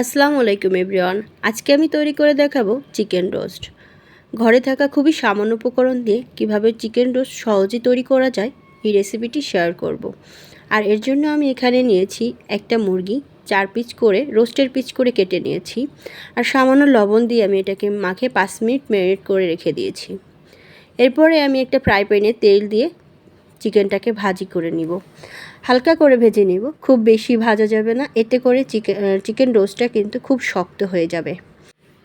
আসসালামু আলাইকুম এভরিওয়ান। আজকে আমি তৈরি করে দেখাবো চিকেন রোস্ট। ঘরে থাকা খুবই সামান্য উপকরণ দিয়ে কিভাবে চিকেন রোস্ট সহজে তৈরি করা যায় এই রেসিপিটি শেয়ার করব। আর এর জন্য আমি এখানে নিয়েছি একটা মুরগি 4 পিস করে রোস্টের পিস করে কেটে নিয়েছি। আর সামান্য লবণ দিয়ে আমি এটাকে মাখে 5 মিনিট ম্যারিনেট করে রেখে দিয়েছি। এরপরে আমি একটা ফ্রাই প্যানে তেল দিয়ে চিকেনটাকে ভাজি করে নিব, হালকা করে ভেজে নিব, খুব বেশি ভাজা যাবে না, এতে করে চিকেন রোস্টটা কিন্তু খুব শক্ত হয়ে যাবে।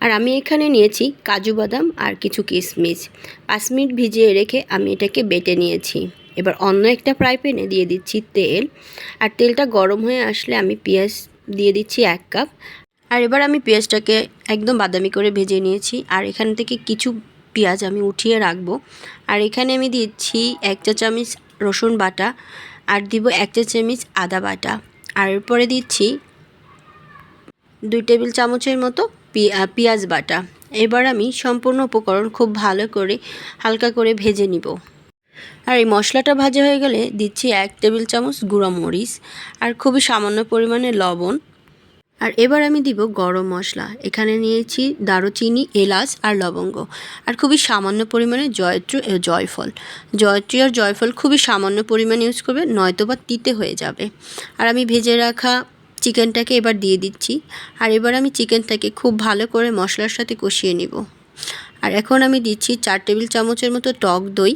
আর আমি এখানে নিয়েছি কাজু বাদাম আর কিছু কিশমিশ, 5 মিনিট ভিজিয়ে রেখে আমি এটাকে বেটে নিয়েছি। এবার অন্য একটা ফ্রাই প্যানে দিয়ে দিচ্ছি তেল, আর তেলটা গরম হয়ে আসলে আমি পেঁয়াজ দিয়ে দিচ্ছি 1 কাপ। আর এবার আমি পেঁয়াজটাকে একদম বাদামি করে ভেজে নিয়েছি, আর এখান থেকে কিছু পেঁয়াজ আমি উঠিয়ে রাখবো। আর এখানে আমি দিচ্ছি 1 চা চামচ রসুন বাটা, আর দিব 1 চা চামচ আদা বাটা, আর এরপরে দিচ্ছি 2 টেবিল চামচের মতো পেঁয়াজ বাটা। এবার আমি সম্পূর্ণ উপকরণ খুব ভালো করে হালকা করে ভেজে নিব। আর এই মশলাটা ভাজা হয়ে গেলে দিচ্ছি 1 টেবিল চামচ গুঁড়া মরিচ, আর খুবই সামান্য পরিমাণে লবণ। আর এবার আমি দিব গরম মশলা, এখানে নিয়েছি দারুচিনি, এলাচ আর লবঙ্গ, আর খুবই সামান্য পরিমাণে জয়ত্রী ও জয়ফল। জয়ত্রী আর জয়ফল খুবই সামান্য পরিমাণে ইউজ করবে, নয়তোবা তিতে হয়ে যাবে। আর আমি ভেজে রাখা চিকেনটাকে এবার দিয়ে দিচ্ছি। আর এবার আমি চিকেনটাকে খুব ভালো করে মশলার সাথে কষিয়ে নিব। আর এখন আমি দিচ্ছি 4 টেবিল চামচের মতো টক দই,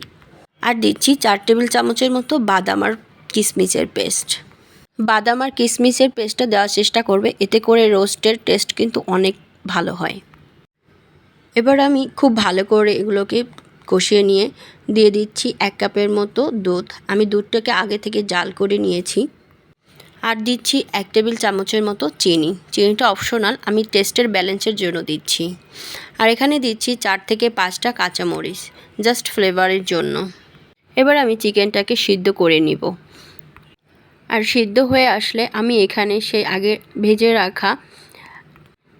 আর দিচ্ছি 4 টেবিল চামচের মতো বাদাম আর কিশমিশের পেস্ট। বাদাম আর কিশমিশের পেস্টটা দেওয়ার চেষ্টা করবে, এতে করে রোস্টের টেস্ট কিন্তু অনেক ভালো হয়। এবার আমি খুব ভালো করে এগুলোকে কষিয়ে নিয়ে দিয়ে দিচ্ছি 1 কাপের মতো দুধ। আমি দুধটাকে আগে থেকে জাল করে নিয়েছি। আর দিচ্ছি 1 টেবিল চামচের মতো চিনি। চিনিটা অপশনাল, আমি টেস্টের ব্যালেন্সের জন্য দিচ্ছি। আর এখানে দিচ্ছি 4 থেকে 5টা কাঁচামরিচ, জাস্ট ফ্লেভারের জন্য। এবার আমি চিকেনটাকে সিদ্ধ করে নিব। আর সিদ্ধ হয়ে আসলে আমি এখানে সেই আগে ভেজে রাখা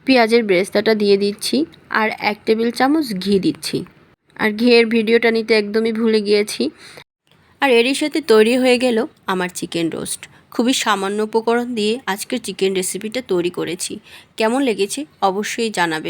পেঁয়াজের ব্রেস্তাটা দিয়ে দিচ্ছি, আর 1 টেবিল চামচ ঘি দিচ্ছি। আর ঘিয়ের ভিডিওটা নিতে একদমই ভুলে গিয়েছি। আর এরই সাথে তৈরি হয়ে গেল আমার চিকেন রোস্ট। খুবই সামান্য উপকরণ দিয়ে আজকের চিকেন রেসিপিটা তৈরি করেছি। কেমন লেগেছে অবশ্যই জানাবে।